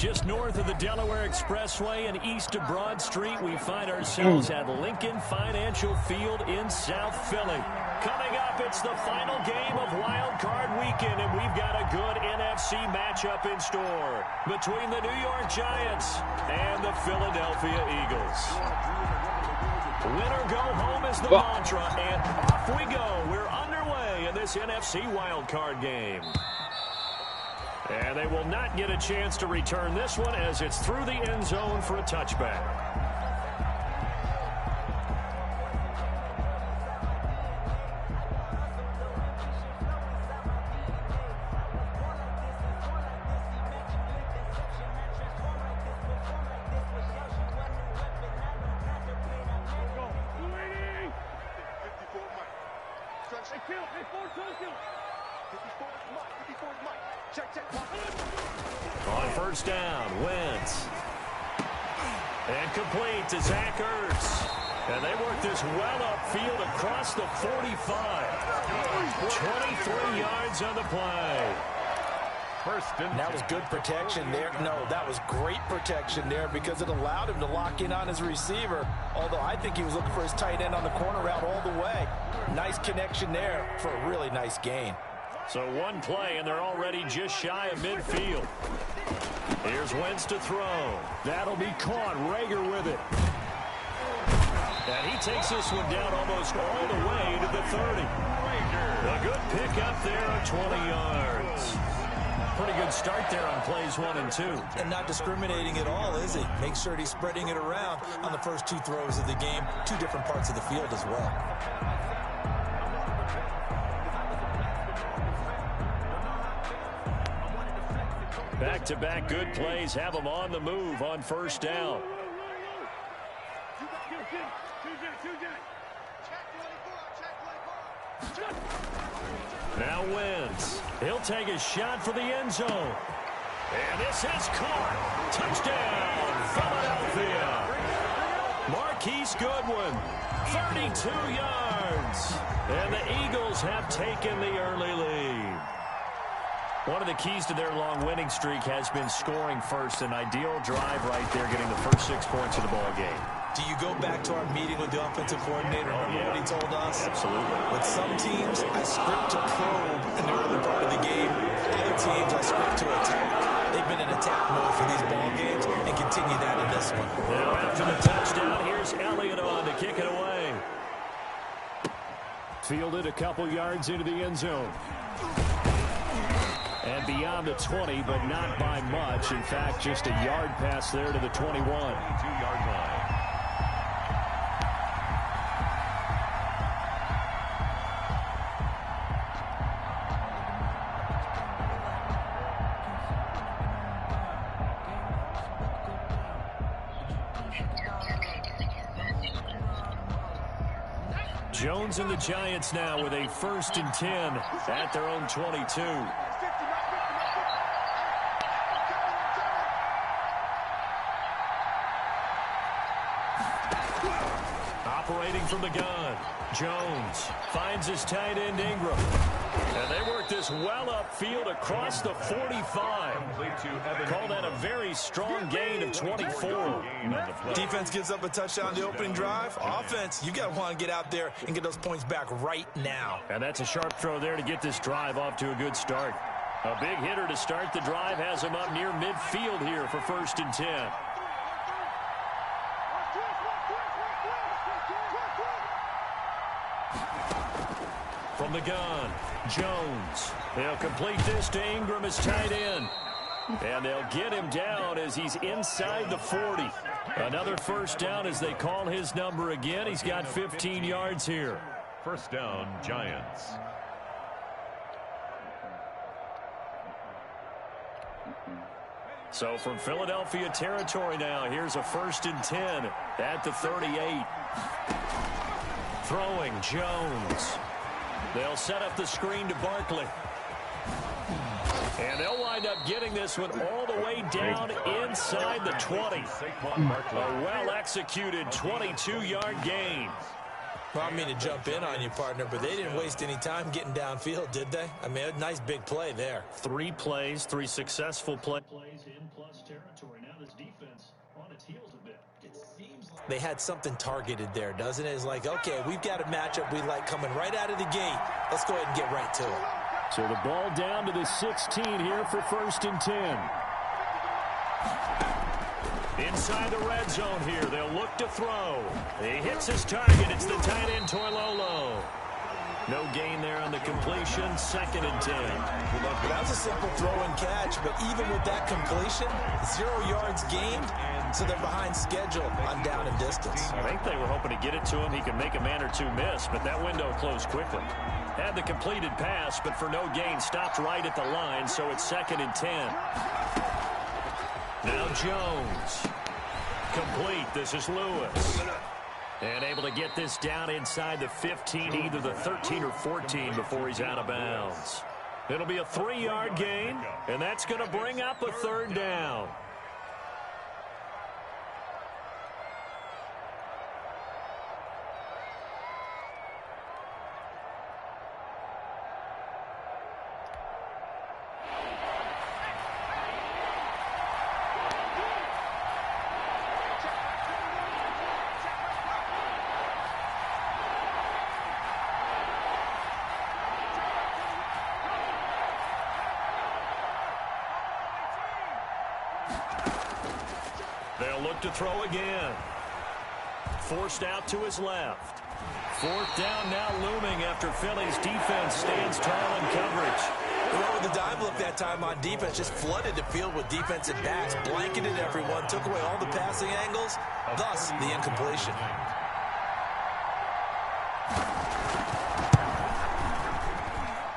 Just north of the Delaware Expressway and east of Broad Street, we find ourselves at Lincoln Financial Field in South Philly. Coming up, it's the final game of Wild Card Weekend, and we've got a good NFC matchup in store between the New York Giants and the Philadelphia Eagles. Win or go home is the mantra, and off we go. We're underway in this NFC Wild Card game. And they will not get a chance to return this one as it's through the end zone for a touchback. On first down, Wentz. And complete to Zach Ertz. And they work this well upfield across the 45. 23 yards on the play. That was good protection there. No, that was great protection there because it allowed him to lock in on his receiver. Although I think he was looking for his tight end on the corner route all the way. Nice connection there for a really nice gain. So one play, and they're already just shy of midfield. Here's Wentz to throw. That'll be caught. Rager with it. And he takes this one down almost all the way to the 30. A good pickup there of 20 yards. Pretty good start there on plays 1 and 2. And not discriminating at all, is he? Make sure he's spreading it around on the first 2 throws of the game. 2 different parts of the field as well. Back-to-back good plays have them on the move on first down. Now Wentz. He'll take a shot for the end zone. And this is caught. Touchdown, Philadelphia. Marquise Goodwin, 32 yards. And the Eagles have taken the early lead. One of the keys to their long winning streak has been scoring first. An ideal drive right there, getting the first 6 points of the ball game. Do you go back to our meeting with the offensive coordinator? Remember what he told us? Absolutely. With some teams, I script to probe in the early part of the game. Other teams, I script to attack. They've been in attack mode for these ball games and continue that in this one. Now after the touchdown, here's Elliott on to kick it away. Fielded a couple yards into the end zone. And beyond the 20, but not by much. In fact, just a yard pass there to the 21. 22-yard line. Jones and the Giants now with a 1st and 10 at their own 22. Operating from the gun, Jones finds his tight end Ingram. And they work this well upfield across the 45. Call that a very strong gain of 24. Defense gives up a touchdown the opening drive. Offense, you got to want to get out there and get those points back right now. And that's a sharp throw there to get this drive off to a good start. A big hitter to start the drive has him up near midfield here for 1st and 10. From the gun, Jones. They'll complete this to Ingram as tight end. And they'll get him down as he's inside the 40. Another first down as they call his number again. He's got 15 yards here. First down, Giants. So from Philadelphia territory now, here's a 1st and 10 at the 38. Throwing Jones. They'll set up the screen to Barkley. And they'll wind up getting this one all the way down inside the 20. A well-executed 22-yard gain. Well, I mean to jump in on you, partner, but they didn't waste any time getting downfield, did they? I mean, a nice big play there. 3 plays, 3 successful plays in plus territory. Now this defense on its heels a bit. It seems like They had something targeted there, doesn't it? It's like, okay, we've got a matchup we like coming right out of the gate. Let's go ahead and get right to it. So the ball down to the 16 here for 1st and 10. Inside the red zone here, they'll look to throw. He hits his target. It's the tight end, Toilolo. No gain there on the completion. 2nd and 10. That was a simple throw and catch, but even with that completion, 0 yards gained, so they're behind schedule on down and distance. I think they were hoping to get it to him. He could make a man or two miss, but that window closed quickly. Had the completed pass, but for no gain, stopped right at the line, so it's 2nd and 10. Now Jones. Complete. This is Lewis. And able to get this down inside the 15, either the 13 or 14 before he's out of bounds. It'll be a 3-yard gain, and that's going to bring up a 3rd down. They'll look to throw again. Forced out to his left. 4th down now looming after Philly's defense stands tall in coverage. Well, the dive look that time on defense just flooded the field with defensive backs, blanketed everyone, took away all the passing angles, thus the incompletion.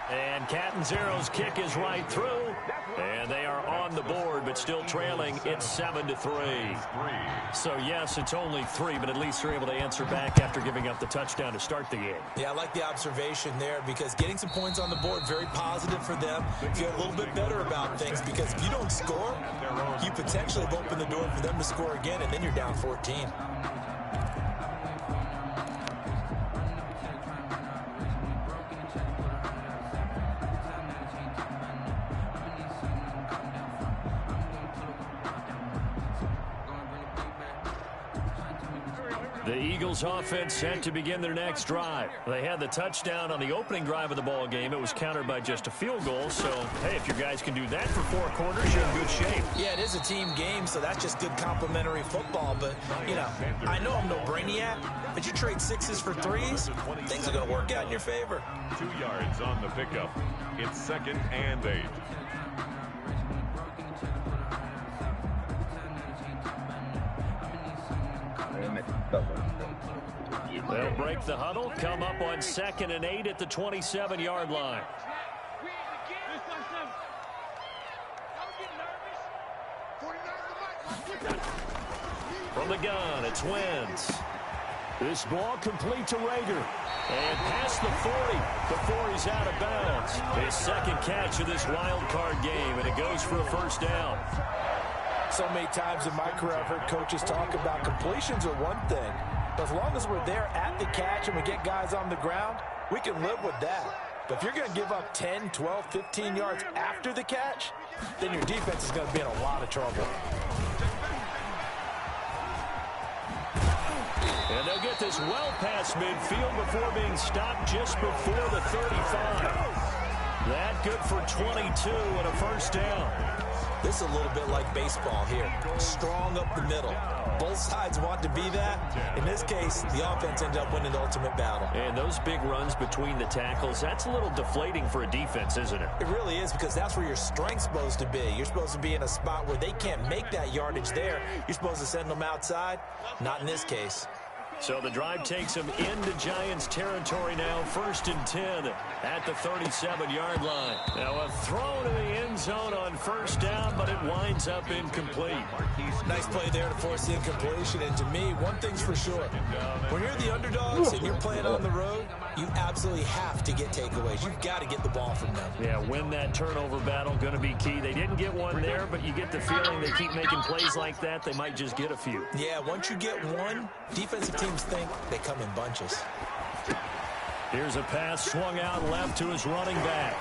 And Catanzaro's kick is right through. And they are on the board, but still trailing. It's 7-3. So, yes, it's only 3, but at least they're able to answer back after giving up the touchdown to start the game. Yeah, I like the observation there because getting some points on the board, very positive for them. Feel a little bit better about things because if you don't score, you potentially have opened the door for them to score again, and then you're down 14. The Eagles offense set to begin their next drive. They had the touchdown on the opening drive of the ball game. It was countered by just a field goal. So, hey, if your guys can do that for 4 quarters, you're in good shape. Yeah, it is a team game, so that's just good complimentary football. But, you know, I know I'm no brainiac, but you trade 6s for 3s, things are going to work out in your favor. 2 yards on the pickup. It's 2nd and 8. They'll break the huddle, come up on 2nd and 8 at the 27-yard line. From the gun, it's Wentz. This ball complete to Rager. And past the 40 before he's out of bounds. His 2nd catch of this wild card game, and it goes for a 1st down. So many times in my career, I've heard coaches talk about completions are one thing. But as long as we're there at the catch and we get guys on the ground, we can live with that. But if you're going to give up 10, 12, 15 yards after the catch, then your defense is going to be in a lot of trouble. And they'll get this well past midfield before being stopped just before the 35. That good for 22 and a 1st down. This is a little bit like baseball here. Strong up the middle. Both sides want to be that. In this case, the offense ended up winning the ultimate battle. And those big runs between the tackles, that's a little deflating for a defense, isn't it? It really is because that's where your strength's supposed to be. You're supposed to be in a spot where they can't make that yardage there. You're supposed to send them outside. Not in this case. So the drive takes them into Giants territory now. 1st and 10 at the 37-yard line. Now a throw to the end zone on 1st down, but it winds up incomplete. Nice play there to force the incompletion. And to me, one thing's for sure. When you're the underdogs and you're playing on the road, you absolutely have to get takeaways. You've got to get the ball from them. Yeah, win that turnover battle, going to be key. They didn't get one there, but you get the feeling they keep making plays like that, they might just get a few. Yeah, once you get one, defensive teams think they come in bunches. Here's a pass swung out left to his running back.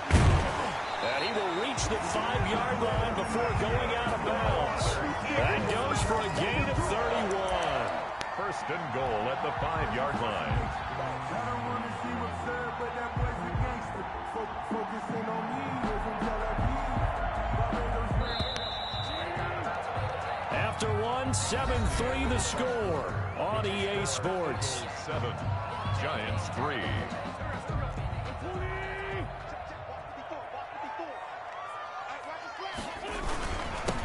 And he will reach the 5-yard line before going out of bounds. That goes for a gain of 31. First and goal at the 5-yard line. After one, 7-3 the score on EA Sports. 7, Giants 3.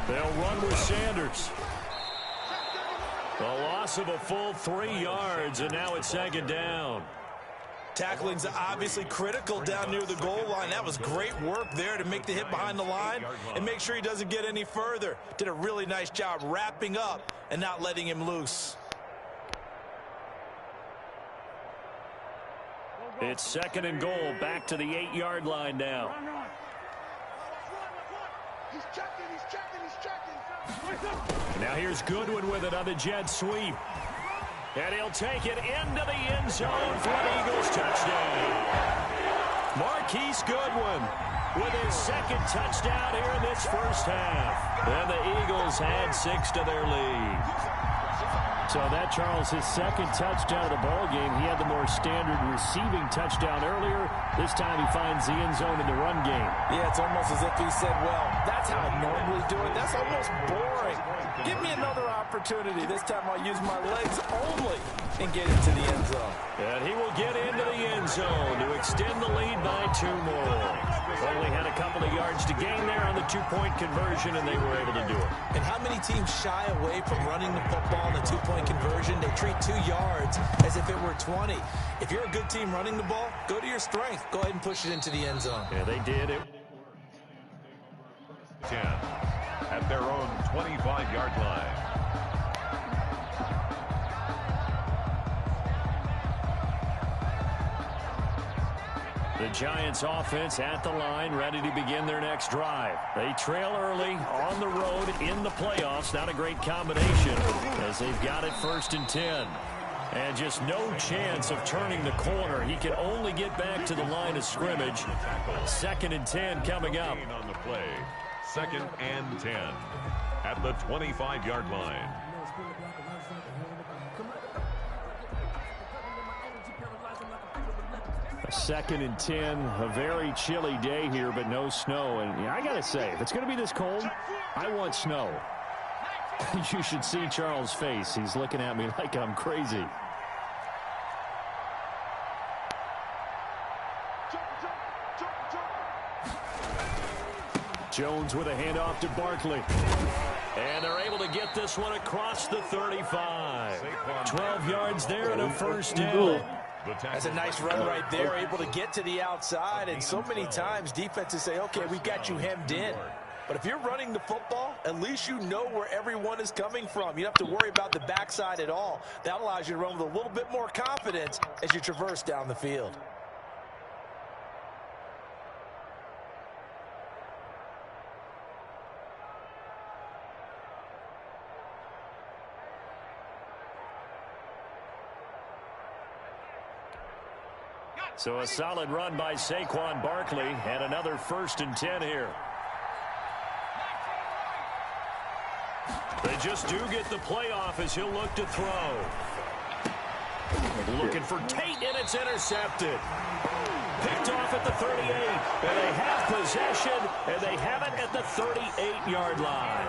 They'll run with Sanders. The loss of a full 3 yards, and now it's second down. Tackling's obviously critical down near the goal line. That was great work there to make the hit behind the line and make sure he doesn't get any further. Did a really nice job wrapping up and not letting him loose. It's second and goal, back to the 8-yard line now. He's checking. Now here's Goodwin with it on the jet sweep. And he'll take it into the end zone for an Eagles touchdown. Marquise Goodwin with his second touchdown here in this first half. And the Eagles add 6 to their lead. So that, Charles, his second touchdown of the ball game. He had the more standard receiving touchdown earlier. This time he finds the end zone in the run game. Yeah, it's almost as if he said, well, that's how I normally do it. That's almost boring. Give me another opportunity. This time I'll use my legs only and get into the end zone. And he will get into the end zone to extend the lead by 2 more. Only had a couple of yards to gain there on the 2-point conversion, and they were able to do it. And how many teams shy away from running the football in a 2-point conversion? They treat 2 yards as if it were 20. If you're a good team running the ball, go to your strength. Go ahead and push it into the end zone. Yeah, they did it. 10 at their own 25-yard line. The Giants offense at the line, ready to begin their next drive. They trail early on the road in the playoffs. Not a great combination as they've got it 1st and 10. And just no chance of turning the corner. He can only get back to the line of scrimmage. 2nd and 10 coming up. On the play, 2nd and 10 at the 25-yard line. A 2nd and 10, a very chilly day here, but no snow. And yeah, I got to say, if it's going to be this cold, I want snow. You should see Charles' face. He's looking at me like I'm crazy. Jones with a handoff to Barkley. And they're able to get this one across the 35. 12 yards there and a first down. That's a nice run right there, able to get to the outside. And so many times defenses say, okay, we got you hemmed in. But if you're running the football, at least you know where everyone is coming from. You don't have to worry about the backside at all. That allows you to run with a little bit more confidence as you traverse down the field. So a solid run by Saquon Barkley and another 1st and 10 here. They just do get the playoff as he'll look to throw. Looking for Tate, and it's intercepted. Picked off at the 38, and they have possession, and they have it at the 38-yard line.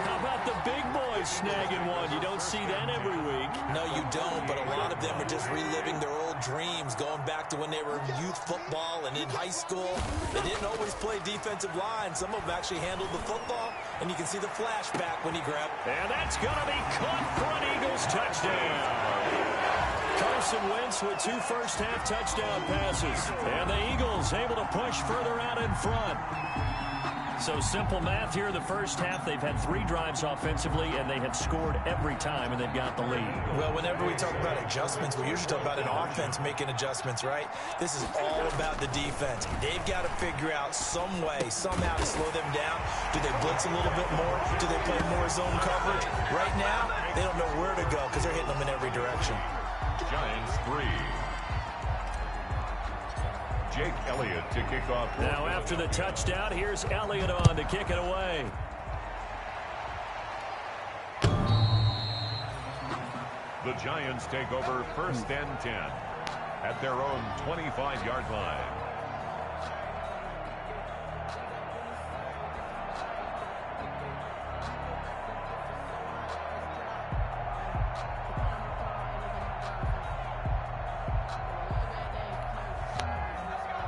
How about the big boys snagging one? You don't see that every week. No, you don't, but a lot of them are just reliving their old dreams, going back to when they were in youth football and in high school. They didn't always play defensive line. Some of them actually handled the football, and you can see the flashback when he grabbed. And that's going to be caught for an Eagles touchdown. Carson Wentz with 2 first-half touchdown passes. And the Eagles able to push further out in front. So simple math here. The first half, they've had 3 drives offensively, and they have scored every time, and they've got the lead. Well, whenever we talk about adjustments, we usually talk about an offense making adjustments, right? This is all about the defense. They've got to figure out some way, somehow to slow them down. Do they blitz a little bit more? Do they play more zone coverage? Right now, they don't know where to go because they're hitting them in every direction. Giants 3. Jake Elliott to kick off. Now after the touchdown, here's Elliott on to kick it away. The Giants take over 1st and 10 at their own 25-yard line.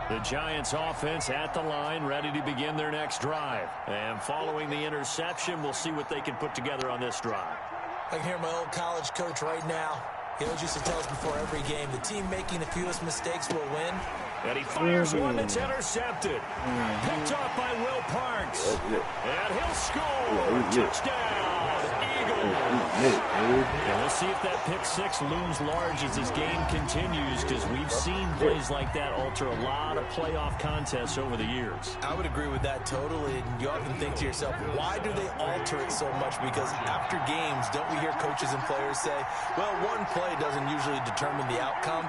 The Giants offense at the line, ready to begin their next drive. And following the interception, we'll see what they can put together on this drive. I can hear my old college coach right now. He always used to tell us before every game, the team making the fewest mistakes will win. And he fires one that's intercepted. Picked off by Will Parks. And he'll score. Touchdown, Eagles. And we'll see if that pick six looms large as this game continues, because we've seen plays like that alter a lot of playoff contests over the years. I would agree with that totally. And you often think to yourself, why do they alter it so much? Because after games, don't we hear coaches and players say, well, one play doesn't usually determine the outcome?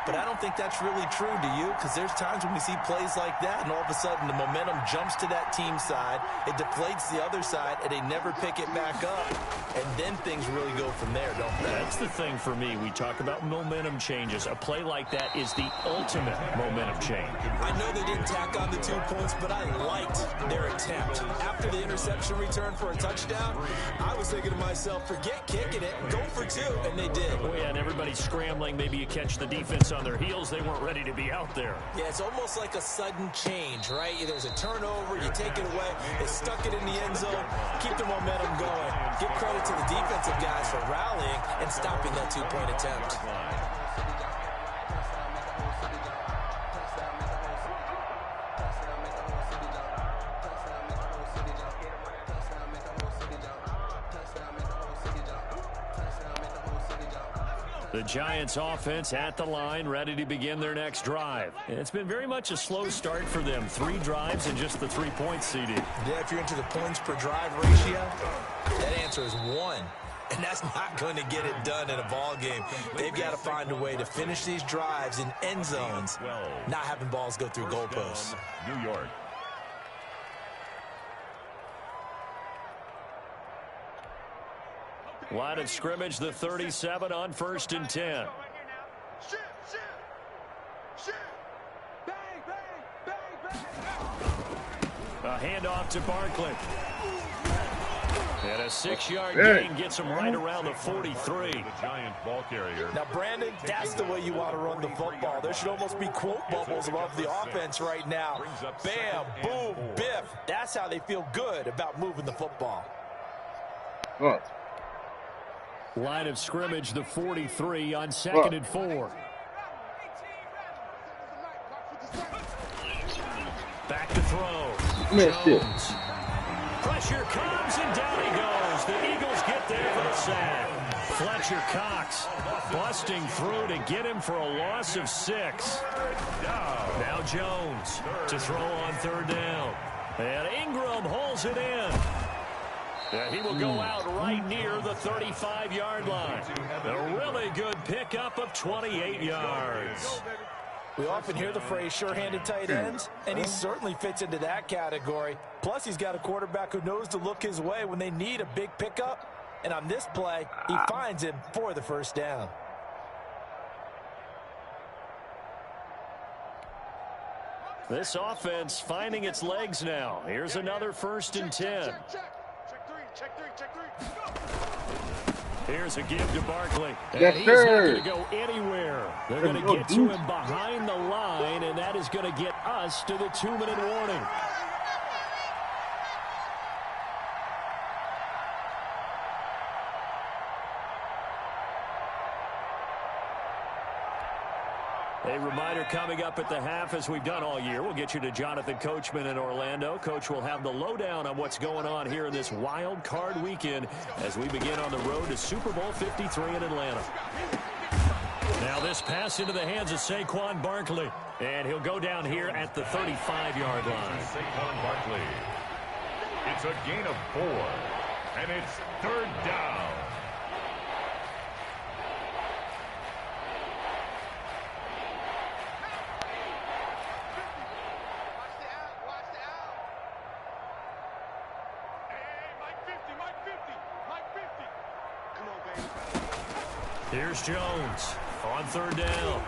But I don't think that's really true, do you? Because there's times when we see plays like that, and all of a sudden the momentum jumps to that team side, it deflates the other side, and they never pick it back up. And then things really go from there, don't they? That's the thing for me. We talk about momentum changes. A play like that is the ultimate momentum change. I know they didn't tack on the 2 points, but I liked their attempt. After the interception return for a touchdown, I was thinking to myself, forget kicking it, go for 2, and they did. Oh, yeah, and everybody's scrambling. Maybe you catch the defense on their heels. They weren't ready to be out there. Yeah, it's almost like a sudden change, right? There's a turnover, you take it away, they stuck it in the end zone, keep the momentum going. Give credit to the defensive guys for rallying and stopping that 2-point attempt. The Giants offense at the line, ready to begin their next drive. And it's been very much a slow start for them. 3 drives and just the 3 points, CD. Yeah, if you're into the points per drive ratio, that answer is 1. And that's not going to get it done in a ball game. They've got to find a way to finish these drives in end zones, not having balls go through goalposts. New York. Line of scrimmage, the 37 on 1st and 10. A handoff to Barkley. And a 6-yard gain gets him right around the 43. The Giant ball carrier. Now, Brandon, that's the way you want to run the football. There should almost be quote bubbles above the offense right now. Bam, boom, biff. That's how they feel good about moving the football. Line of scrimmage, the 43 on 2nd and 4. Back to throw. Jones. Pressure comes, and down he goes. The Eagles get there for the sack. Fletcher Cox busting through to get him for a loss of 6. Now Jones to throw on 3rd down. And Ingram holds it in. And he will go out right near the 35-yard line. A really good pickup of 28 yards. We often hear the phrase sure-handed tight ends, and he certainly fits into that category. Plus, he's got a quarterback who knows to look his way when they need a big pickup. And on this play, he finds him for the 1st down. This offense finding its legs now. Here's another 1st and 10. Here's a give to Barkley. And he's not going to go anywhere. They're going to get to him behind the line, and that is going to get us to the 2-minute warning. A reminder coming up at the half, as we've done all year. We'll get you to Jonathan Coachman in Orlando. Coach will have the lowdown on what's going on here in this wild card weekend as we begin on the road to Super Bowl 53 in Atlanta. Now this pass into the hands of Saquon Barkley. And he'll go down here at the 35-yard line. Saquon Barkley. It's a gain of 4. And it's 3rd down. Here's Jones on third down.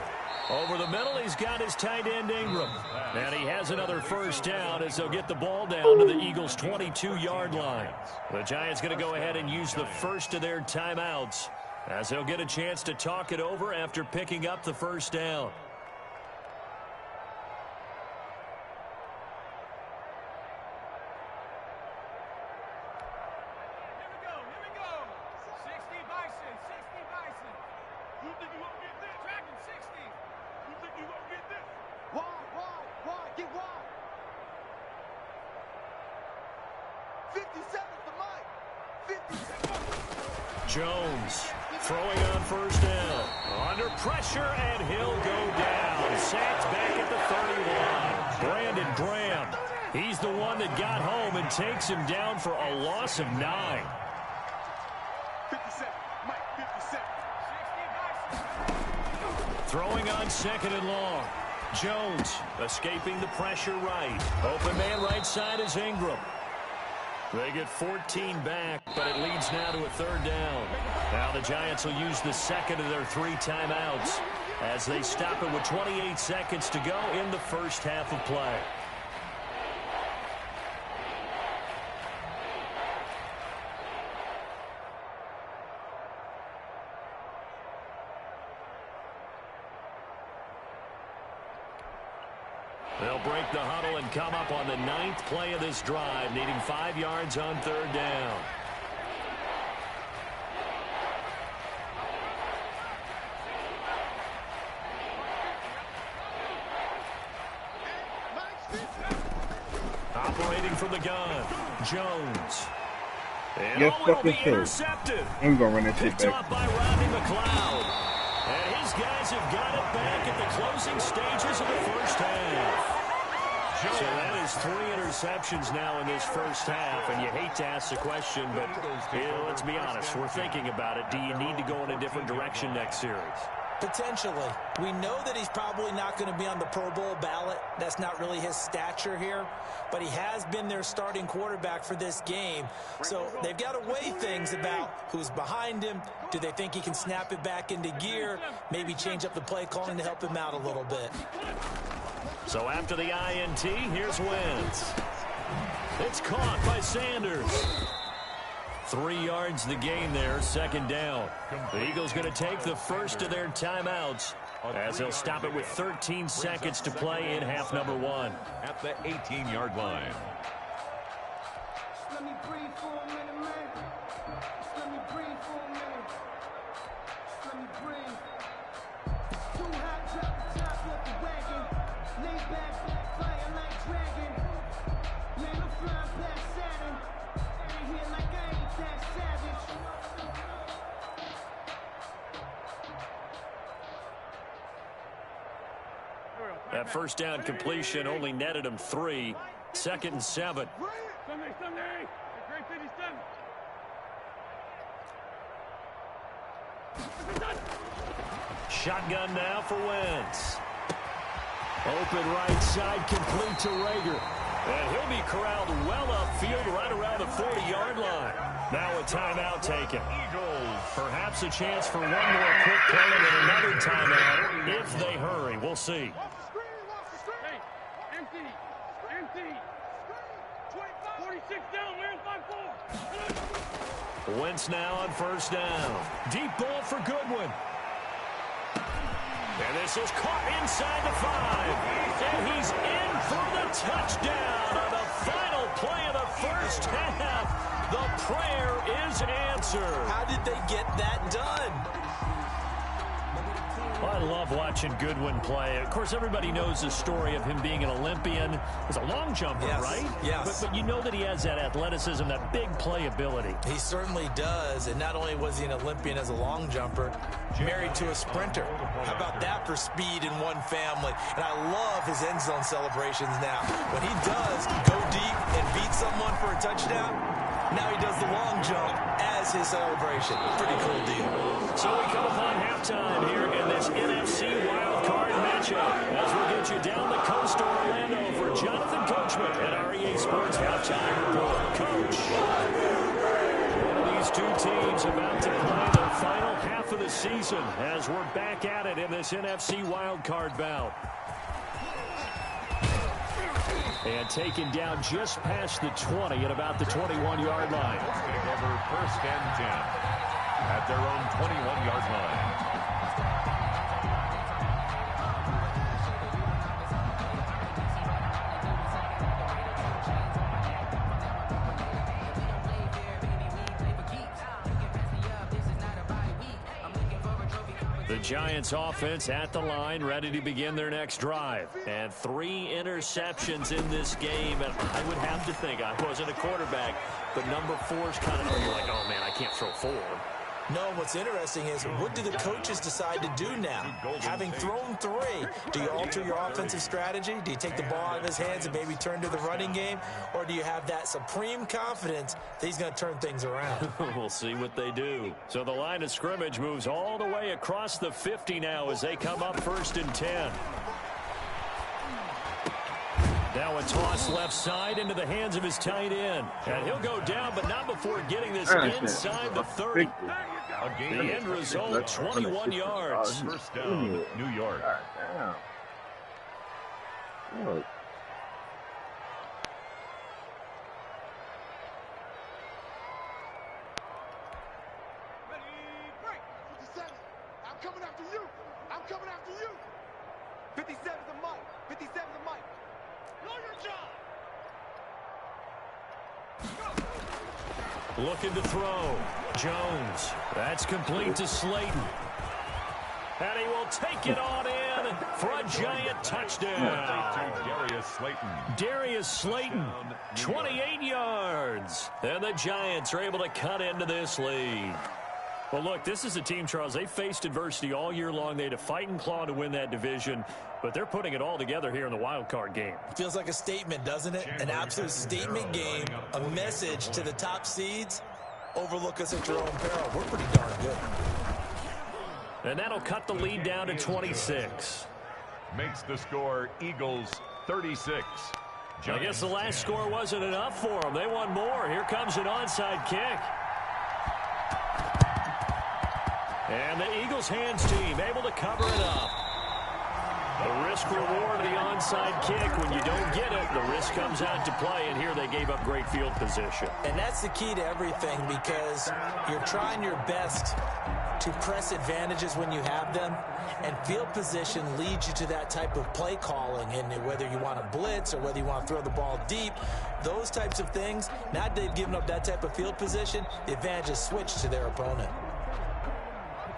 Over the middle, he's got his tight end Ingram. And he has another first down as they'll get the ball down to the Eagles' 22-yard line. The Giants going to go ahead and use the first of their timeouts as they'll get a chance to talk it over after picking up the first down. Jones throwing on first down. Under pressure, and he'll go down. Sacked back at the 31. Brandon Graham. He's the one that got home and takes him down for a loss of 9. 57. Mike, 57. Throwing on second and long. Jones escaping the pressure right. Open man right side is Ingram. They get 14 back, but it leads now to a third down. Now the Giants will use the second of their 3 timeouts as they stop it with 28 seconds to go in the first half of play. They'll break the huddle and come up on the 9th play of this drive, needing 5 yards on third down. Operating from the gun, Jones. And yes, will be intercepted. I'm going to run that shit Picked off by Rodney McLeod. And his guys have got it back at the closing stages of the first half. So that is 3 interceptions now in this first half, and you hate to ask the question, but let's be honest, we're thinking about it. Do you need to go in a different direction next series? Potentially. We know that he's probably not going to be on the Pro Bowl ballot. That's not really his stature here, but he has been their starting quarterback for this game. So they've got to weigh things about who's behind him. Do they think he can snap it back into gear? Maybe change up the play calling to help him out a little bit. So after the INT, here's Wentz. It's caught by Sanders. 3 yards the gain there, second down. The Eagles going to take the first of their timeouts as they'll stop it with 13 seconds to play in half number 1. At the 18-yard line. Let me breathe for a minute, man. Let me breathe for a minute. Let me breathe. Too hot, drop the top off the wagon. Lay back, fire like dragon. Man, I'm flying past Saturn. Out of here like I ain't that savage. That first down completion only netted him 3. 2nd and 7. Sunday. Great City Sunday. Shotgun now for Wentz. Open right side, complete to Rager. And he'll be corralled well upfield right around the 40-yard line. Now a timeout taken. Perhaps a chance for one more quick play and another timeout if they hurry. We'll see. Empty. 46 down, man, 5-4. Wentz now on first down. Deep ball for Goodwin. And this is caught inside the 5. And he's in for the touchdown on the final play of the first half. The prayer is answered. How did they get that done? I love watching Goodwin play. Of course, everybody knows the story of him being an Olympian. He's a long jumper, yes, right? Yes. But you know that he has that athleticism, that big play ability. He certainly does. And not only was he an Olympian as a long jumper, married to a sprinter. How about that for speed in one family? And I love his end zone celebrations now. When he does go deep and beat someone for a touchdown, now he does the long jump as his celebration. Pretty cool deal. So we come upon halftime here in this NFC wildcard matchup as we get you down the coast to Orlando for Jonathan Coachman at REA Sports Halftime Report. Coach, one of the These two teams about to play their final half of the season as we're back at it in this NFC wildcard bout. And taken down just past the 20 at about the 21-yard line. Getting over 1st and 10 at their own 21-yard line. The Giants offense at the line, ready to begin their next drive. And 3 interceptions in this game. And I would have to think, I wasn't a quarterback, but number 4 is kind of like, oh, man, I can't throw 4. No, what's interesting is what do the coaches decide to do now? Having thrown 3, do you alter your offensive strategy? Do you take the ball out of his hands and maybe turn to the running game? Or do you have that supreme confidence that he's going to turn things around? We'll see what they do. So the line of scrimmage moves all the way across the 50 now as they come up 1st and 10. Now a toss left side into the hands of his tight end. And he'll go down, but not before getting this inside the 30. The end result, 21 yards. First down, New York. I'm coming after you. I'm coming after you. 57's the mic. 57's the mic. Know your job. Looking to throw. Jones. That's complete to Slayton. And he will take it on in for a Giant touchdown. Darius Slayton, 28 yards. And the Giants are able to cut into this lead. Well, look, this is a team, Charles, they faced adversity all year long. They had to fight and claw to win that division, but they're putting it all together here in the wild card game. Feels like a statement, doesn't it? An absolute statement game, a message to the top seeds. Overlook us at your own peril. We're pretty darn good. And that'll cut the lead down to 26. Makes the score Eagles 36. I guess the last score wasn't enough for them. They want more. Here comes an onside kick. And the Eagles hands team able to cover it up. The risk reward of the onside kick. When you don't get it, the risk comes out to play, and here they gave up great field position. And that's the key to everything, because you're trying your best to press advantages when you have them, and field position leads you to that type of play calling. And whether you want to blitz or whether you want to throw the ball deep, those types of things, now that they've given up that type of field position, the advantage is switched to their opponent.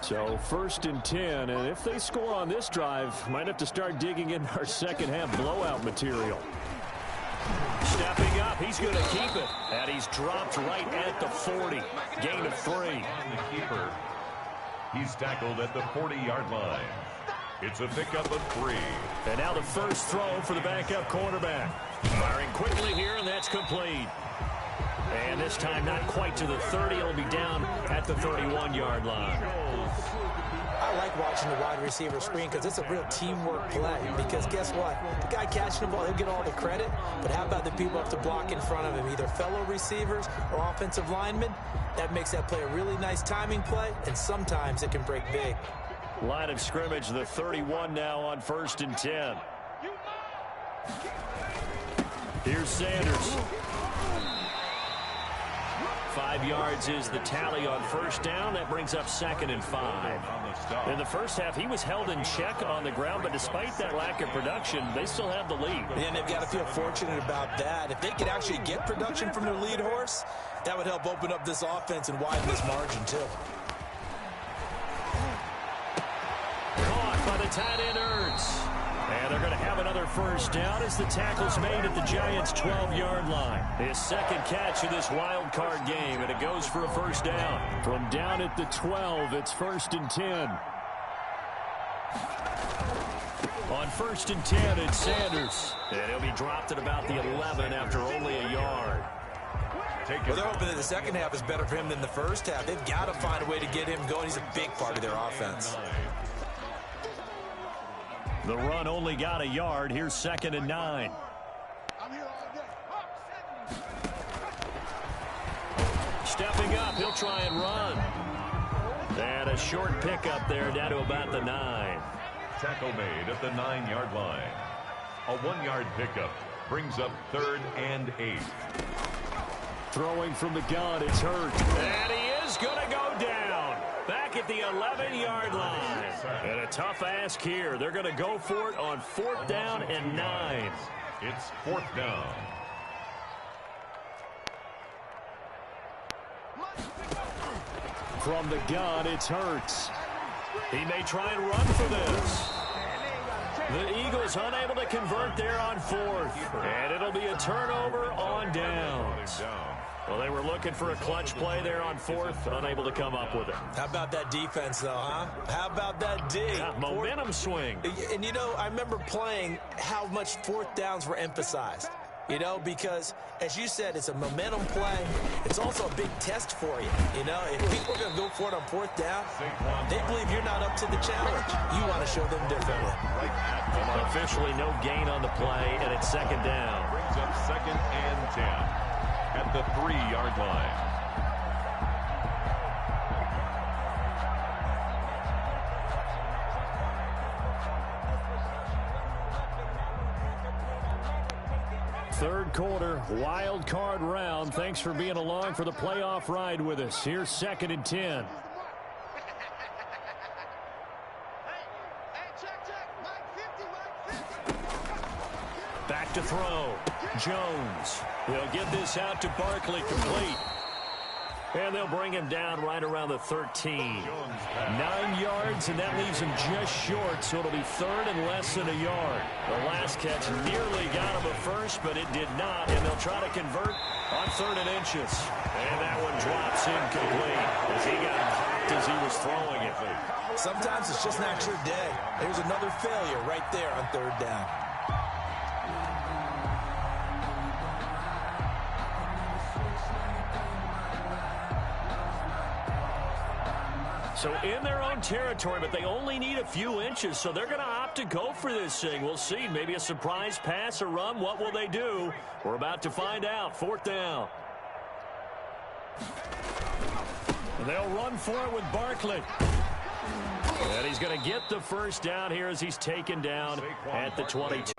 So 1st and 10, and if they score on this drive, might have to start digging in our second half blowout material. Stepping up, he's going to keep it, and he's dropped right at the 40. Gain of 3. And the keeper, he's tackled at the 40-yard line. It's a pickup of 3. And now the first throw for the backup quarterback. Firing quickly here, and that's complete. And this time not quite to the 30. It'll be down at the 31-yard line. I like watching the wide receiver screen because it's a real teamwork play. Because guess what? The guy catching the ball, he'll get all the credit. But how about the people up to block in front of him, either fellow receivers or offensive linemen? That makes that play a really nice timing play, and sometimes it can break big. Line of scrimmage, the 31 now on 1st and 10. Here's Sanders. 5 yards is the tally on 1st down. That brings up 2nd and 5. In the first half, he was held in check on the ground, but despite that lack of production, they still have the lead. And they've got to feel fortunate about that. If they could actually get production from their lead horse, that would help open up this offense and widen this margin, too. Caught by the tight end, Ertz. And they're going to have another 1st down as the tackle's made at the Giants' 12-yard line. His second catch of this wild card game, and it goes for a 1st down. From down at the 12, it's 1st and 10. On 1st and 10, it's Sanders. And he'll be dropped at about the 11 after only a yard. Well, they're hoping that the second half is better for him than the first half. They've got to find a way to get him going. He's a big part of their offense. The run only got a yard. Here's 2nd and 9. Stepping up, stop. He'll try and run. And a short pickup there down to about the 9. Tackle made at the 9-yard line. A 1-yard pickup brings up 3rd and 8. Throwing from the gun, it's Hurt. And he is going to go down. Back at the 11-yard line. And a tough ask here. They're going to go for it on 4th down and 9. It's 4th down. From the gun, it's Hurts. He may try and run for this. The Eagles unable to convert there on 4th. And it'll be a turnover on downs. Well, they were looking for a clutch play there on 4th, unable to come up with it. How about that defense, though, huh? How about that D? Yeah, momentum swing. And, you know, I remember playing how much 4th downs were emphasized. You know, because, as you said, it's a momentum play. It's also a big test for you. You know, if people are going to go for it on 4th down, they believe you're not up to the challenge. You want to show them differently. Officially no gain on the play, and it's 2nd down. Brings up 2nd and 10 at the 3-yard line. Third quarter, wild card round. Thanks for being along for the playoff ride with us. Here's 2nd and 10. Back to throw. Jones. He'll get this out to Barkley, complete. And they'll bring him down right around the 13. 9 yards, and that leaves him just short, so it'll be 3rd and less than a yard. The last catch nearly got him a first, but it did not, and they'll try to convert on 3rd and inches. And that one drops incomplete as he got popped as he was throwing it. Sometimes it's just not your day. There's another failure right there on 3rd down. So in their own territory, but they only need a few inches, so they're going to opt to go for this thing. We'll see. Maybe a surprise pass or run. What will they do? We're about to find out. 4th down. And they'll run for it with Barkley. And he's going to get the first down here as he's taken down at the 22.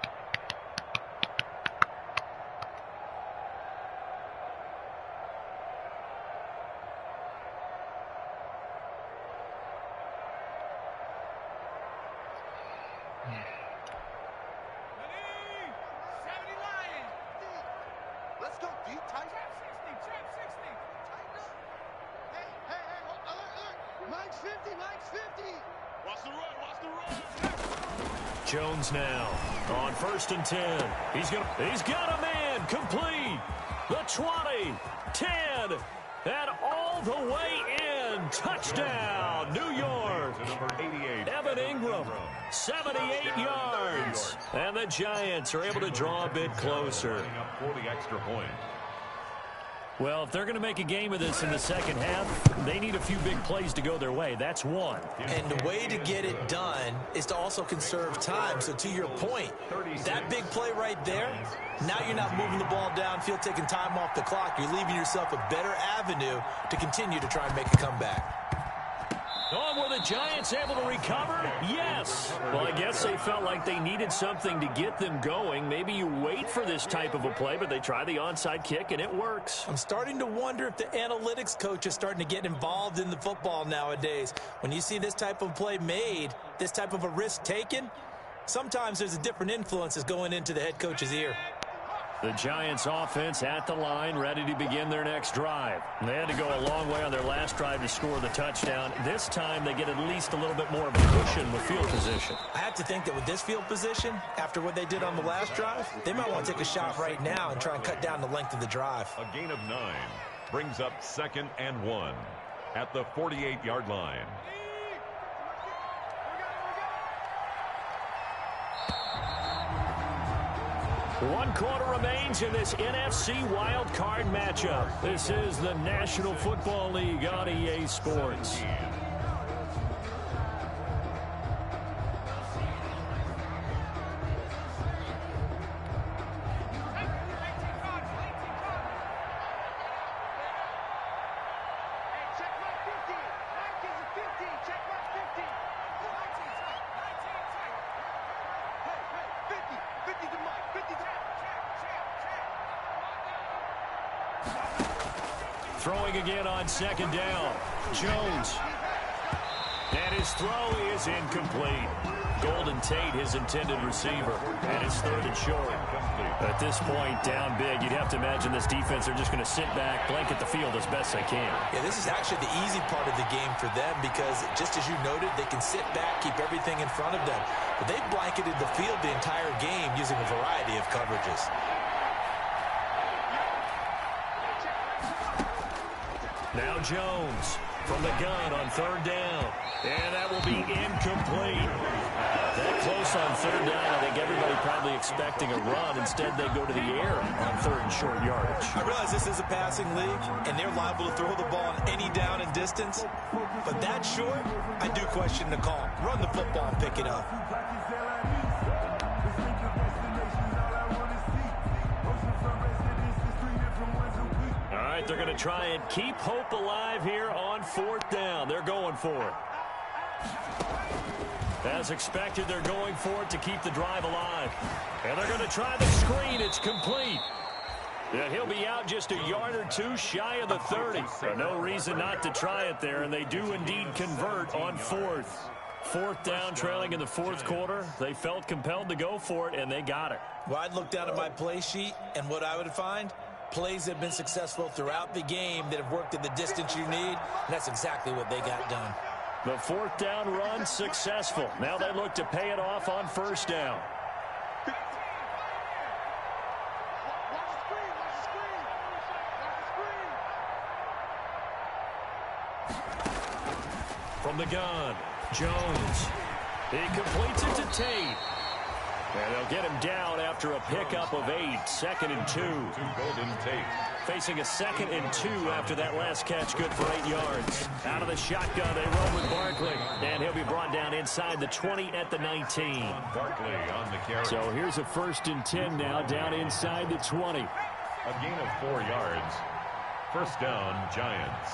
Jones now on 1st and 10. He's got a man complete. The 20, 10, and all the way in. Touchdown, New York. Number 88. Evan Ingram, 78 yards. And the Giants are able to draw a bit closer. Up for the extra point. Well, if they're going to make a game of this in the second half, they need a few big plays to go their way. That's one. And the way to get it done is to also conserve time. So to your point, that big play right there, now you're not moving the ball downfield, taking time off the clock. You're leaving yourself a better avenue to continue to try and make a comeback. Oh, were the Giants able to recover? Yes. Well, I guess they felt like they needed something to get them going. Maybe you wait for this type of a play, but they try the onside kick, and it works. I'm starting to wonder if the analytics coach is starting to get involved in the football nowadays. When you see this type of play made, this type of a risk taken, sometimes there's a different influences going into the head coach's ear. The Giants offense at the line, ready to begin their next drive. They had to go a long way on their last drive to score the touchdown. This time they get at least a little bit more of a cushion with field position. I have to think that with this field position, after what they did on the last drive, they might want to take a shot right now and try and cut down the length of the drive. A gain of 9 brings up 2nd and 1 at the 48-yard line. One quarter remains in this NFC wild card matchup. This is the National Football League on EA Sports. Throwing again on second down. Jones. And his throw is incomplete. Golden Tate, his intended receiver. And it's third and short. At this point, down big, you'd have to imagine this defense, they're just going to sit back, blanket the field as best they can. Yeah, this is actually the easy part of the game for them because, just as you noted, they can sit back, keep everything in front of them. But they've blanketed the field the entire game using a variety of coverages. Now Jones from the gun on third down. And that will be incomplete. That close on third down, I think everybody probably expecting a run. Instead, they go to the air on third and short yardage. I realize this is a passing league, and they're liable to throw the ball on any down and distance. But that short, I do question the call. Run the football and pick it up. All right, they're going to try and keep hope alive here on fourth down. They're going for it. As expected, they're going for it to keep the drive alive. And they're going to try the screen. It's complete. And he'll be out just a yard or two shy of the 30. So no reason not to try it there, and they do indeed convert on fourth. Fourth down, trailing in the fourth quarter. They felt compelled to go for it, and they got it. Well, I'd look down at my play sheet, and what I would find, plays have been successful throughout the game that have worked in the distance you need, and that's exactly what they got done. The fourth down run successful. Now they look to pay it off on first down. From the gun, Jones. He completes it to Tate. And they'll get him down after a pickup of 8. Second and 2. Golden Tate. Facing a second and 2 after that last catch, good for 8 yards. Out of the shotgun, they roll with Barkley. And he'll be brought down inside the 20 at the 19. Barkley on the carry. So here's a 1st and 10 now, down inside the 20. A gain of 4 yards. First down, Giants.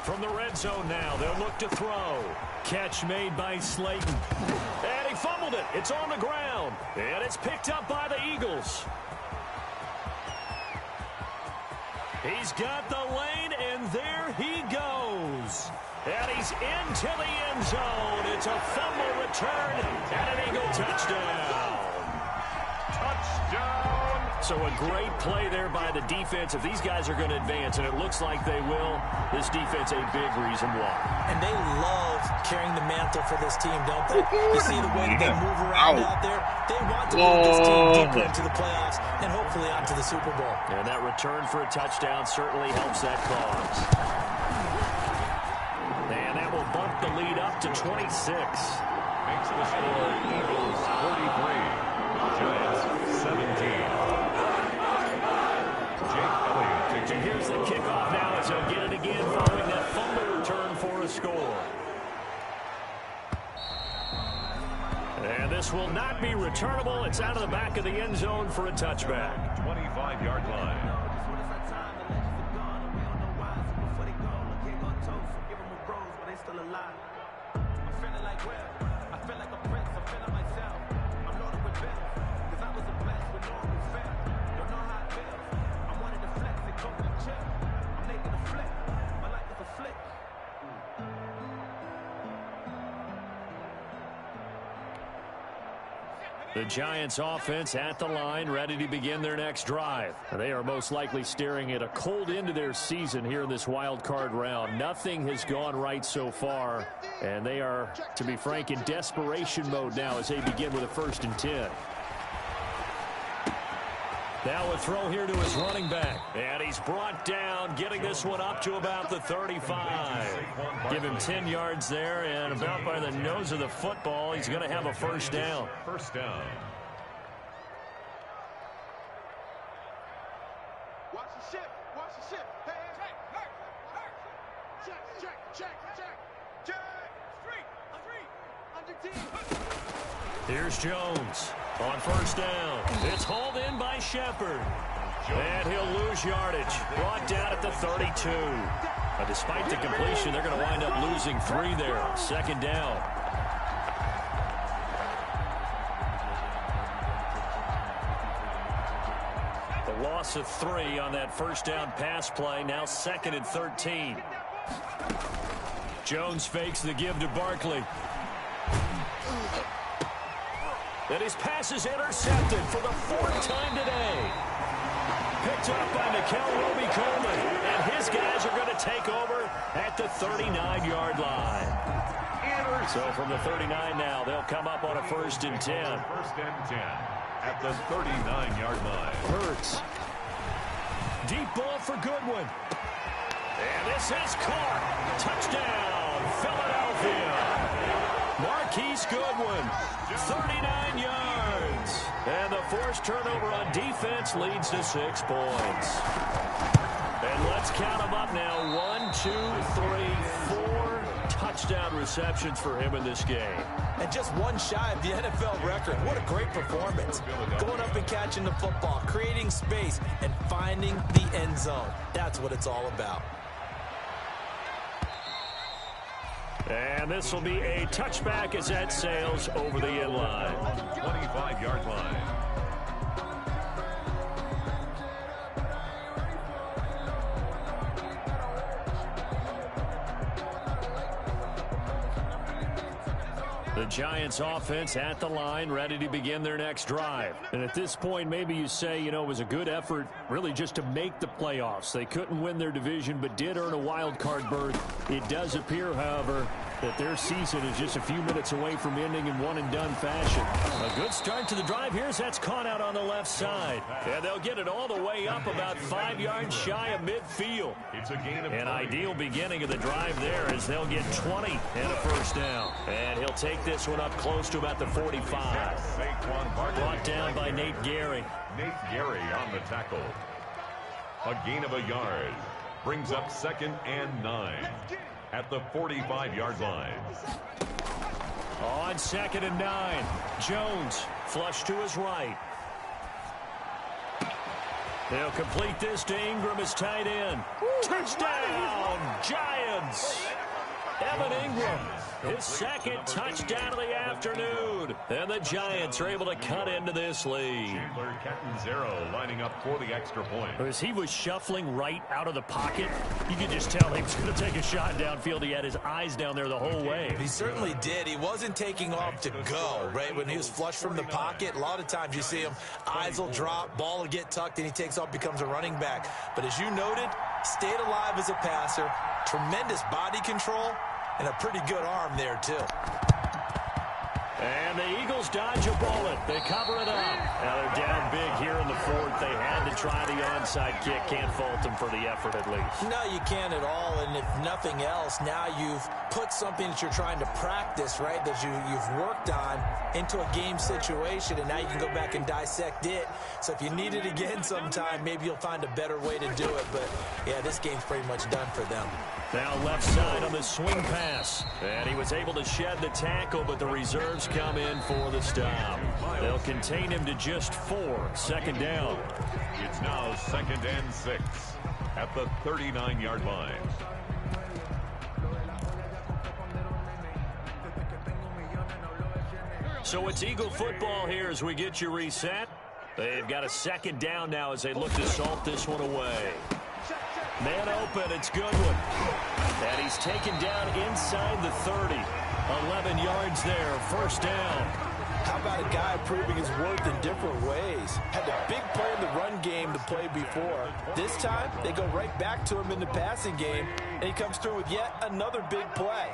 From the red zone now, they'll look to throw. Catch made by Slayton. And he fumbled it. It's on the ground. And it's picked up by the Eagles. He's got the lane, and there he goes. And he's into the end zone. It's a fumble return and an Eagle touchdown. Touchdown. So a great play there by the defense. If these guys are going to advance, and it looks like they will, this defense a big reason why. And they love carrying the mantle for this team, don't they? You see the way they move around out there. They want to move this team deeper into the playoffs and hopefully onto the Super Bowl. And that return for a touchdown certainly helps that cause. And that will bump the lead up to 26. Makes the score Eagles 43, Giants 17. And here's the kickoff now as they'll get it again following that fumble return for a score. And this will not be returnable. It's out of the back of the end zone for a touchback. 25-yard line. The Giants offense at the line, ready to begin their next drive. They are most likely staring at a cold end to their season here in this wild card round. Nothing has gone right so far, and they are, to be frank, in desperation mode now as they begin with a 1st and 10. Now a throw here to his running back. And he's brought down, getting this one up to about the 35. Give him 10 yards there, and about by the nose of the football, he's going to have a 1st down. First down. Watch the ship. Watch the ship. Hey, hey, hey. Check. Street. Under team. Here's Jones on 1st down. It's hauled in by Shepard. And he'll lose yardage. Brought down at the 32. Despite the completion, they're going to wind up losing 3 there. Second down. The loss of 3 on that first down pass play. Now 2nd and 13. Jones fakes the give to Barkley. And his pass is intercepted for the 4th time today. Picked up by Coleman, and his guys are going to take over at the 39-yard line. So from the 39 now, they'll come up on a 1st and 10. 1st and 10 at the 39-yard line. Hurts. Deep ball for Goodwin. And this is caught. Touchdown, Philadelphia. Marquise Goodwin, 39 yards. And the forced turnover on defense leads to 6 points. And let's count them up now. 1, 2, 3, 4 touchdown receptions for him in this game. And just 1 shy of the NFL record. What a great performance. Going up and catching the football, creating space, and finding the end zone. That's what it's all about. And this will be a touchback as that sails over the end line. 25-yard line. The Giants offense at the line, ready to begin their next drive. And at this point, maybe you say, it was a good effort really just to make the playoffs. They couldn't win their division, but did earn a wild card berth. It does appear, however, that their season is just a few minutes away from ending in one-and-done fashion. A good start to the drive here as that's caught out on the left side. And they'll get it all the way up about 5 yards shy of midfield. It's a gain of An ideal beginning of the drive there as they'll get 20 and a 1st down. And he'll take this one up close to about the 45. Brought down by Nate Gary. Nate Gary on the tackle. A gain of a yard. Brings up 2nd and 9 at the 45-yard line. On 2nd and 9, Jones flush to his right. They'll complete this to Ingram as tight end. Touchdown, Giants! Evan Ingram, his 2nd touchdown of the afternoon. And the Giants are able to cut into this lead. Chandler Catanzaro lining up for the extra point. As he was shuffling right out of the pocket, you could just tell he was going to take a shot downfield. He had his eyes down there the whole way. He certainly did. He wasn't taking off to go, right? When he was flush from the pocket, a lot of times you see him, eyes will drop, ball will get tucked, and he takes off, becomes a running back. But as you noted, stayed alive as a passer, tremendous body control, and a pretty good arm there, too. And the Eagles dodge a bullet. They cover it up. Now they're down big here in the 4th. They had to try the onside kick. Can't fault them for the effort at least. No, you can't at all. And if nothing else, now you've put something that you're trying to practice, right, that you've worked on into a game situation, and now you can go back and dissect it. So if you need it again sometime, maybe you'll find a better way to do it. But, yeah, this game's pretty much done for them. Now left side on the swing pass. And he was able to shed the tackle, but the reserves come in for the stop. They'll contain him to just 4. 2nd down. It's now 2nd and 6 at the 39-yard line. So it's Eagle football here as we get you reset. They've got a 2nd down now as they look to salt this one away. Man open, it's Goodwin. And he's taken down inside the 30. 11 yards there, 1st down. How about a guy proving his worth in different ways? Had the big play in the run game to play before. This time, they go right back to him in the passing game, and he comes through with yet another big play.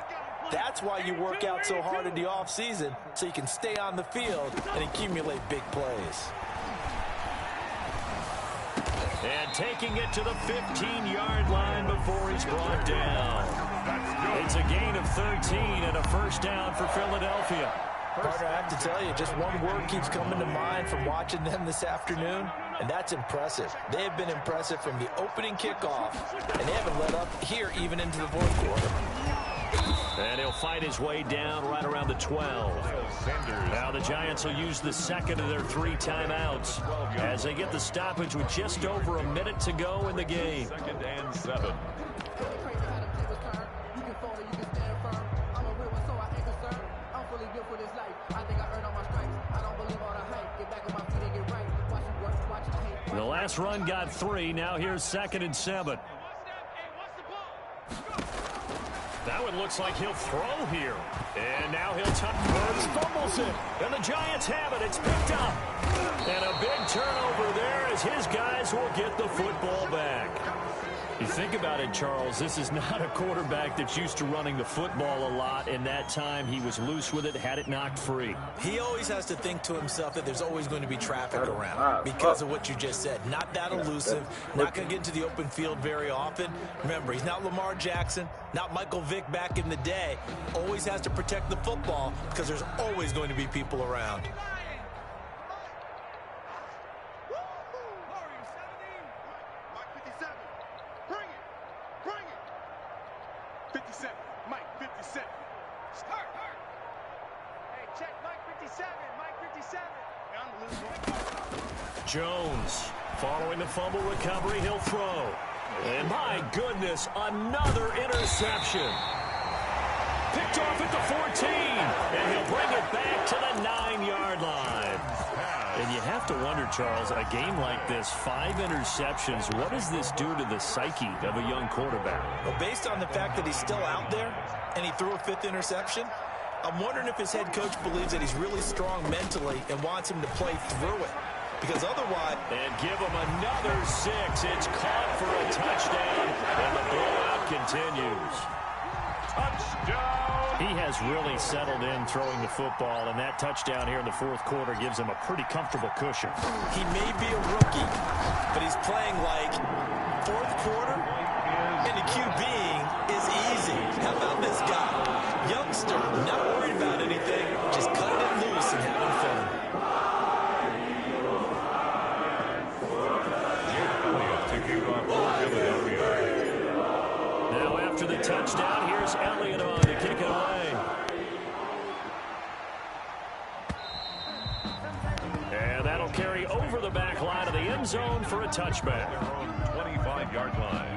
That's why you work out so hard in the offseason, so you can stay on the field and accumulate big plays. And taking it to the 15-yard line before he's brought down. It's a gain of 13 and a 1st down for Philadelphia. Partner, I have to tell you, just one word keeps coming to mind from watching them this afternoon, and that's impressive. They have been impressive from the opening kickoff, and they haven't let up here even into the 4th quarter. And he'll fight his way down right around the 12. Now the Giants will use the 2nd of their 3 timeouts as they get the stoppage with just over a minute to go in the game. 2nd and 7. The last run got 3. Now here's 2nd and 7. That one looks like he'll throw here. And now he'll touch. Burns fumbles it. And the Giants have it. It's picked up. And a big turnover there as his guys will get the football back. You think about it, Charles, this is not a quarterback that's used to running the football a lot. In that time, he was loose with it, had it knocked free. He always has to think to himself that there's always going to be traffic around because of what you just said. Not that elusive, not going to get into the open field very often. Remember, he's not Lamar Jackson, not Michael Vick back in the day. Always has to protect the football because there's always going to be people around. Jones, following the fumble recovery, he'll throw. And my goodness, another interception. Picked off at the 14, and he'll bring it back to the 9-yard line. And you have to wonder, Charles, a game like this, 5 interceptions, what does this do to the psyche of a young quarterback? Well, based on the fact that he's still out there and he threw a 5th interception, I'm wondering if his head coach believes that he's really strong mentally and wants him to play through it. Because otherwise... And give him another 6. It's caught for a touchdown, and the blowout continues. Touchdown! He has really settled in throwing the football, and that touchdown here in the 4th quarter gives him a pretty comfortable cushion. He may be a rookie, but he's playing like 4th quarter, and the QBing is easy. How about this guy? Youngster, not worried about anything, just cutting it loose and having fun. Now after the touchdown, here's Elliott on to kick it away. And that'll carry over the back line of the end zone for a touchback. 25-yard line.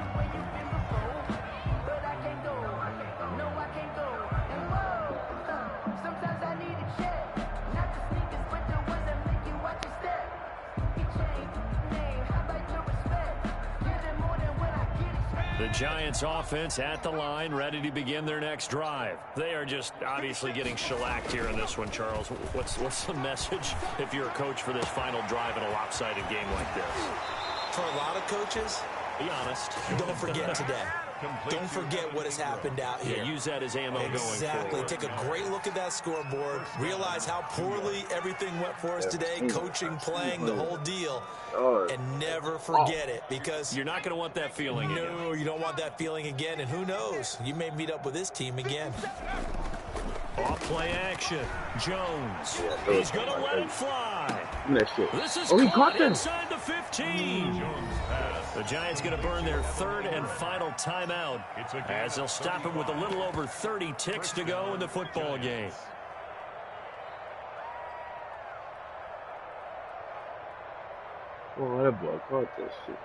The Giants offense at the line, ready to begin their next drive. They are just obviously getting shellacked here in this one, Charles. What's the message if you're a coach for this final drive in a lopsided game like this? For a lot of coaches, be honest. Don't forget today. Don't forget what has happened out here. Yeah, use that as ammo going forward. Exactly. Take a great look at that scoreboard. Realize how poorly everything went for us today. Coaching, playing, the whole deal. And never forget it, because you're not going to want that feeling again. No, you don't want that feeling again. And who knows? You may meet up with this team again. Off play action. Jones. He's going to let it fly. This is caught inside the 15. The Giants going to burn their 3rd and final timeout as they'll stop him with a little over 30 ticks to go in the football game. Oh, that block caught this shit.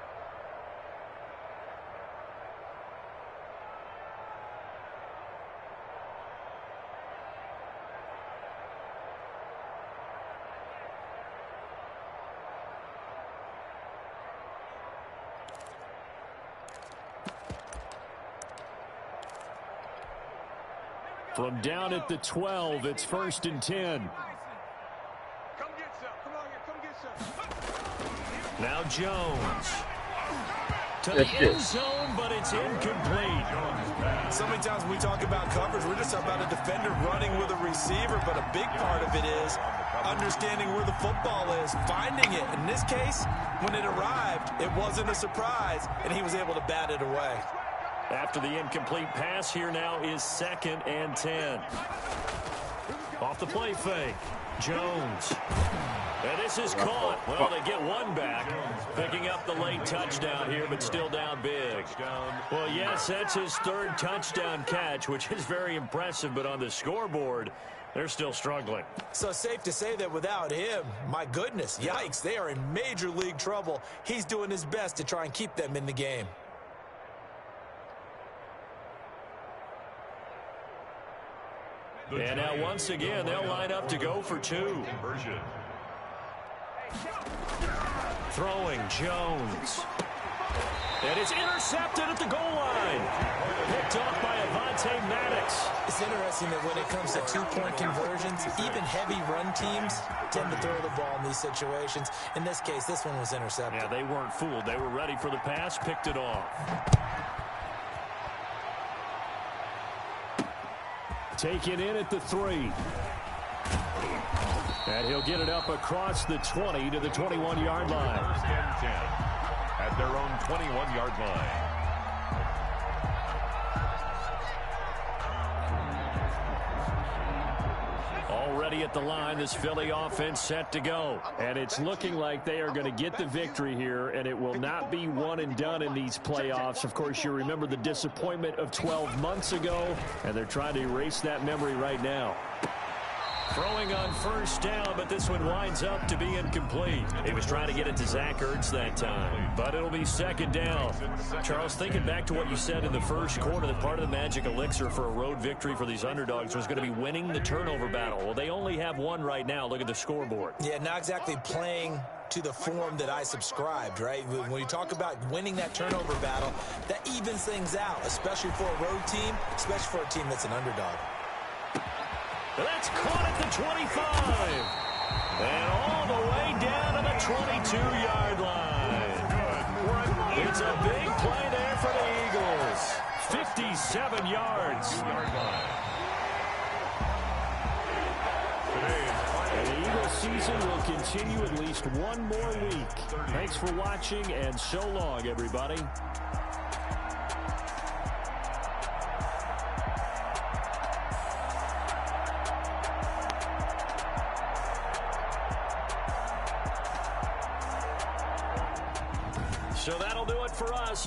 From down at the 12, it's 1st and 10. Now Jones. To the end zone, but it's incomplete. So many times when we talk about coverage, we're just about a defender running with a receiver, but a big part of it is understanding where the football is, finding it. In this case, when it arrived, it wasn't a surprise, and he was able to bat it away. After the incomplete pass, here now is 2nd and 10. Off the play fake. Jones. And this is caught. Well, they get one back. Picking up the late touchdown here, but still down big. Well, yes, that's his 3rd touchdown catch, which is very impressive, but on the scoreboard, they're still struggling. So safe to say that without him, my goodness, yikes, they are in major league trouble. He's doing his best to try and keep them in the game. And now once again, they'll line up to go for 2. Throwing Jones. And it's intercepted at the goal line. Picked off by Avonte Maddox. It's interesting that when it comes to two-point conversions, even heavy run teams tend to throw the ball in these situations. In this case, this one was intercepted. Yeah, they weren't fooled. They were ready for the pass, picked it off. Taken in at the 3. And he'll get it up across the 20 to the 21-yard line. First and 10 at their own 21-yard line. Already at the line, this Philly offense set to go. And it's looking like they are going to get the victory here, and it will not be one and done in these playoffs. Of course, you remember the disappointment of 12 months ago, and they're trying to erase that memory right now. Throwing on first down, but this one winds up to be incomplete. He was trying to get it to Zach Ertz that time, but it'll be second down. Charles, thinking back to what you said in the first quarter, that part of the magic elixir for a road victory for these underdogs was going to be winning the turnover battle. Well, they only have one right now. Look at the scoreboard. Yeah, not exactly playing to the form that I subscribed, right? When you talk about winning that turnover battle, that evens things out, especially for a road team, especially for a team that's an underdog. That's caught at the 25. And all the way down to the 22-yard line. It's a big play there for the Eagles. 57 yards. And the Eagles season will continue at least one more week. Thanks for watching, and so long, everybody. So that'll do it for us.